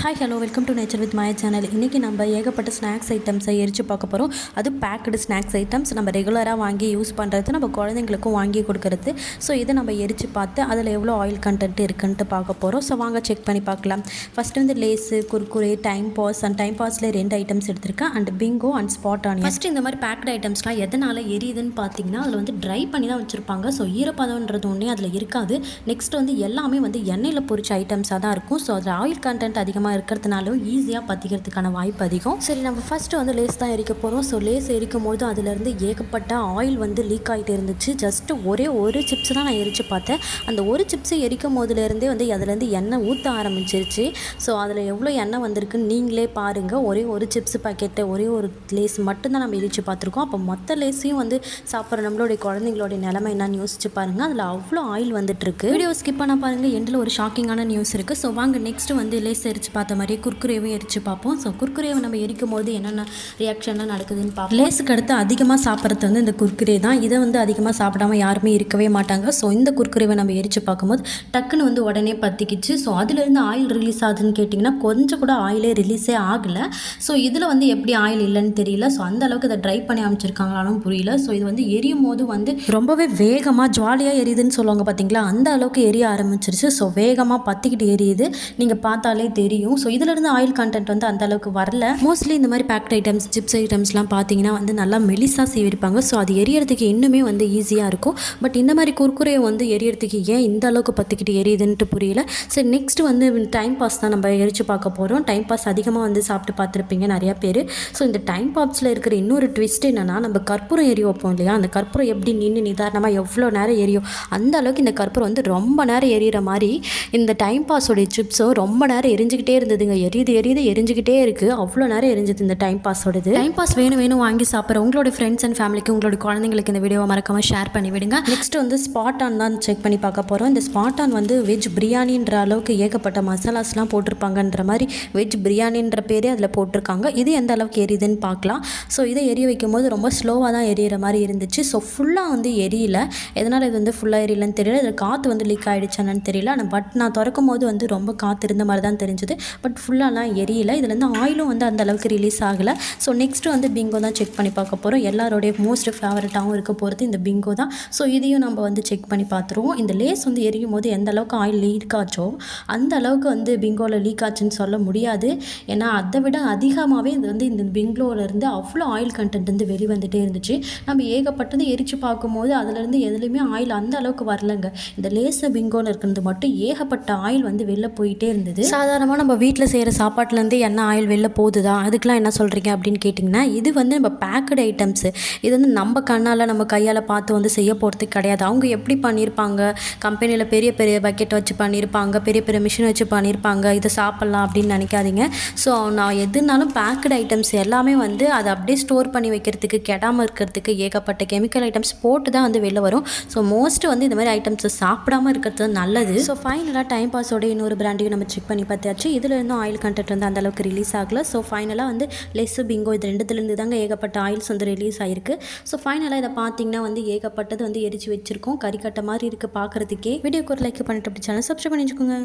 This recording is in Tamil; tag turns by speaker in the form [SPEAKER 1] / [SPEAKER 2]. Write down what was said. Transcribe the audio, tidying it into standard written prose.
[SPEAKER 1] Hi hello welcome to nature with my channel. இன்றைக்கி நம்ம ஏகப்பட்ட ஸ்நாக்ஸ் ஐட்டம்ஸை எரித்து பார்க்க போகிறோம். அது பேக்கடு ஸ்நாக்ஸ் ஐட்டம்ஸ் நம்ம ரெகுலராக வாங்கி யூஸ் பண்ணுறது, நம்ம குழந்தைங்களுக்கும் வாங்கி கொடுக்குறது. ஸோ இதை நம்ம எரித்து பார்த்து அதில் எவ்வளோ ஆயில் கண்டென்ட் இருக்குன்ட்டு பார்க்க போகிறோம். ஸோ வாங்க செக் பண்ணி பார்க்கலாம். ஃபஸ்ட்டு வந்து Lays, Kurkure, time pass and time பாஸில் 2 ஐட்டம்ஸ் எடுத்திருக்கேன். And bingo and spot onion. First இந்த மாதிரி பேக்கடு ஐட்டம்ஸ்லாம் எதனால் எரியுதுன்னு பார்த்தீங்கன்னா, அதில் வந்து ட்ரை பண்ணி தான் வச்சுருப்பாங்க. ஸோ ஈரப்பதம்ன்றது ஒன்றே அதில் இருக்காது. நெக்ஸ்ட் வந்து எல்லாமே வந்து எண்ணெயில் பொரிச்ச ஐட்டம்ஸாக தான் இருக்கும். ஸோ அதில் ஆயில் கண்டென்ட் அதிகமாக இருக்கிறதுனாலும் ஈஸியாக பற்றிக்கிறதுக்கான வாய்ப்பு அதிகம். சரி, நம்ம ஃபஸ்ட்டு வந்து லேஸ் தான் எரிக்க போகிறோம். ஸோ லேஸ் எரிக்கும் போது அதிலேருந்து ஏகப்பட்ட ஆயில் வந்து லீக் ஆகிட்டு இருந்துச்சு. ஜஸ்ட்டு ஒரே ஒரு சிப்ஸ் தான் நான் எரித்து பார்த்தேன். அந்த ஒரு சிப்ஸு எரிக்கும் போதுலேருந்தே வந்து அதுலேருந்து எண்ணெய் ஊற்ற ஆரம்பிச்சிருச்சு. ஸோ அதில் எவ்வளோ எண்ணெய் வந்திருக்குன்னு நீங்களே பாருங்கள். ஒரே ஒரு சிப்ஸ் பாக்கெட்டை, ஒரே ஒரு லேஸ் மட்டும்தான் நம்ம எரித்து பார்த்துருக்கோம். அப்போ மொத்த லேஸையும் வந்து சாப்பிட்ற நம்மளுடைய குழந்தைங்களுடைய நிலைமை என்னன்னு யோசிச்சு பாருங்கள். அதில் அவ்வளோ ஆயில் வந்துட்டுருக்கு. வீடியோ ஸ்கிப் பண்ண பாருங்கள், எண்டில் ஒரு ஷாக்கிங்கான நியூஸ் இருக்குது. ஸோ வாங்க நெக்ஸ்ட்டு வந்து லேஸ் எரித்து பார்த்த மாதிரி குர்குரேவும் எரித்து பார்ப்போம். ஸோ குர்குரேவை நம்ம எரிக்கும் போது என்னென்ன ரியாக்ஷன்லாம் நடக்குதுன்னு பார்ப்போம். லேஸுக்கு அடுத்து அதிகமாக சாப்பிட்றது வந்து இந்த குர்குரே தான். இதை வந்து அதிகமாக சாப்பிடாமல் யாருமே இருக்கவே மாட்டாங்க. ஸோ இந்த குர்குரேவை நம்ம எரித்து பார்க்கும்போது டக்குன்னு வந்து உடனே பற்றிக்கிச்சு. ஸோ அதுலேருந்து ஆயில் ரிலீஸ் ஆகுதுன்னு கேட்டிங்கன்னா கொஞ்சம் கூட ஆயிலே ரிலீஸே ஆகலை. ஸோ இதில் வந்து எப்படி ஆயில் இல்லைன்னு தெரியல. ஸோ அந்த அளவுக்கு இதை ட்ரை பண்ணி அமைச்சிருக்காங்களாலும் புரியல. ஸோ இது வந்து எரியும் போது வந்து ரொம்பவே வேகமாக ஜாலியாக எரியுதுன்னு சொல்லுவாங்க பார்த்தீங்களா, அந்த அளவுக்கு எரிய ஆரம்பிச்சிருச்சு. ஸோ வேகமாக பற்றிக்கிட்டு எரியுது, நீங்கள் பார்த்தாலே தெரியும். ஸோ இதிலிருந்து ஆயில் கண்டென்ட் வந்து அந்த அளவுக்கு வரல. மோஸ்ட்லி இந்த மாதிரி பேக்ட் ஐட்டம்ஸ், சிப்ஸ் ஐட்டம்ஸ்லாம் பார்த்தீங்கன்னா வந்து நல்லா மெலிசாக செய்விருப்பாங்க. ஸோ அது எரியறதுக்கு இன்னுமே வந்து ஈஸியாக இருக்கும். பட் இந்த மாதிரி குர்குரே வந்து எரியறதுக்கு ஏன் இந்த அளவுக்கு பற்றிக்கிட்டு எரியுதுன்ட்டு புரியல. சரி, நெக்ஸ்ட்டு வந்து டைம் பாஸ் தான் நம்ம எரித்து பார்க்க போகிறோம். டைம் பாஸ் அதிகமாக வந்து சாப்பிட்டு பார்த்துருப்பீங்க நிறையா பேர். ஸோ இந்த டைம் பாஸில் இருக்கிற இன்னொரு ட்விஸ்ட் என்னென்னா, நம்ம கற்பூரம் எரிய வைப்போம் இல்லையா, அந்த கற்பூரம் எப்படி நின்று நிதானமாக எவ்வளோ நேரம் எரியும், அந்த அளவுக்கு இந்த கற்பூரம் வந்து ரொம்ப நேரம் எரியிற மாதிரி இந்த டைம் பாஸோடைய சிப்ஸும் ரொம்ப நேரம் எரிஞ்சுக்கிட்டே இருந்ததுங்க. எரியுது எரிஞ்சுக்கிட்டே இருக்குது. அவ்வளோ நேரம் எரிஞ்சது இந்த டைம் பாஸோடது. டைம் பாஸ் வேணும் வாங்கி சாப்பிட்ற உங்களோட ஃப்ரெண்ட்ஸ் அண்ட் ஃபேமிலிக்கு, உங்களோட குழந்தைங்களுக்கு இந்த வீடியோவை மறக்காமல் ஷேர் பண்ணி விடுங்க. நெக்ஸ்ட் வந்து ஸ்பாட் ஆன் தான் செக் பண்ணி பார்க்க போகிறோம். இந்த ஸ்பாட் ஆன் வந்து வெஜ் பிரியாணின்ற அளவுக்கு ஏகப்பட்ட மசாலாஸ்லாம் போட்டிருப்பாங்கன்ற மாதிரி வெஜ் பிரியாணின்ற பேரே அதில் போட்டிருக்காங்க. இது எந்த அளவுக்கு எரியுதுன்னு பார்க்கலாம். ஸோ இதை எரிய வைக்கும் போது ரொம்ப ஸ்லோவாக தான் எரியிற மாதிரி இருந்துச்சு. ஸோ ஃபுல்லாக வந்து எரியல. எதனால் இது வந்து ஃபுல்லாக எரியலன்னு தெரியல. இதில் காற்று வந்து லீக் ஆகிடுச்சானு தெரியல. ஆனால் பட் நான் திறக்கும் போது வந்து ரொம்ப காற்று இருந்த மாதிரி தான் தெரிஞ்சுது. பட் ஃபுல்லாலாம் எரியல. இதுலேருந்து ஆயிலும் வந்து அந்த அளவுக்கு ரிலீஸ் ஆகலை. ஸோ நெக்ஸ்ட்டு வந்து பிங்கோ தான் செக் பண்ணி பார்க்க போகிறோம். எல்லாரோடைய மோஸ்ட் ஃபேவரட்டாகவும் இருக்க போகிறது இந்த பிங்கோ தான். ஸோ இதையும் நம்ம வந்து செக் பண்ணி பார்த்துருவோம். இந்த லேஸ் வந்து எரியும் போது எந்த அளவுக்கு ஆயில் லீக் ஆச்சோ அந்த அளவுக்கு வந்து பிங்கோவில் லீக் ஆச்சுன்னு சொல்ல முடியாது. ஏன்னா அதை விட அதிகமாகவே இது வந்து இந்த பிங்கோவிலேருந்து அவ்வளோ ஆயில் கண்டென்ட் வந்து வெளிவந்துகிட்டே இருந்துச்சு. நம்ம ஏகப்பட்டது எரித்து பார்க்கும்போது அதுலேருந்து எதுலேயுமே ஆயில் அந்த அளவுக்கு வரலங்க. இந்த லேஸை பிங்கோவில் இருக்கிறது மட்டும் ஏகப்பட்ட ஆயில் வந்து வெளில போயிட்டே இருந்தது. சாதாரணமாக நம்ம வீட்டில் செய்கிற சாப்பாட்டிலேருந்து என்ன ஆயில் வெளில போகுதுதான், அதுக்கெலாம் என்ன சொல்கிறீங்க அப்படின்னு கேட்டிங்கன்னா, இது வந்து நம்ம பேக்கடு ஐட்டம்ஸு. இது வந்து நம்ம கண்ணால் நம்ம கையால் பார்த்து வந்து செய்ய போகிறதுக்கு கிடையாது. அவங்க எப்படி பண்ணியிருப்பாங்க, கம்பெனியில் பெரிய பெரிய பக்கெட் வச்சு பண்ணியிருப்பாங்க, பெரிய பெரிய மிஷின் வச்சு பண்ணியிருப்பாங்க, இதை சாப்பிட்லாம் அப்படின்னு நினைக்காதீங்க. ஸோ நான் எதுனாலும் பேக்கடு ஐட்டம்ஸ் எல்லாமே வந்து அதை அப்படியே ஸ்டோர் பண்ணி வைக்கிறதுக்கு, கெடாமல் இருக்கிறதுக்கு ஏகப்பட்ட கெமிக்கல் ஐட்டம்ஸ் போட்டு தான் வந்து வெளில வரும். ஸோ மோஸ்ட்டு வந்து இந்த மாதிரி ஐட்டம்ஸை சாப்பிடாமல் இருக்கிறது நல்லது. ஸோ ஃபைனலாக டைம் பாஸோட இன்னொரு பிராண்டையும் நம்ம செக் பண்ணி பார்த்தாச்சு. இதில் இருந்தும் ஆயில் கண்டென்ட் வந்து அந்த அளவுக்கு ரிலீஸ் ஆகலை. ஸோ ஃபைனலாக வந்து லெஸ் பிங்கோ இது ரெண்டுத்துலேருந்து தாங்க ஏகப்பட்ட ஆயில்ஸ் வந்து ரிலீஸ் ஆகிருக்கு. ஸோ ஃபைனலாக இதை பார்த்தீங்கன்னா வந்து ஏகப்பட்டது வந்து எரிச்சு வச்சிருக்கோம். கறிக்கட்டை மாதிரி இருக்குது பார்க்குறதுக்கே. வீடியோக்கு ஒரு லைக் பண்ணிட்டு அப்படி சேனல் சப்ஸ்கிரைப் பண்ணி வச்சுக்கோங்க.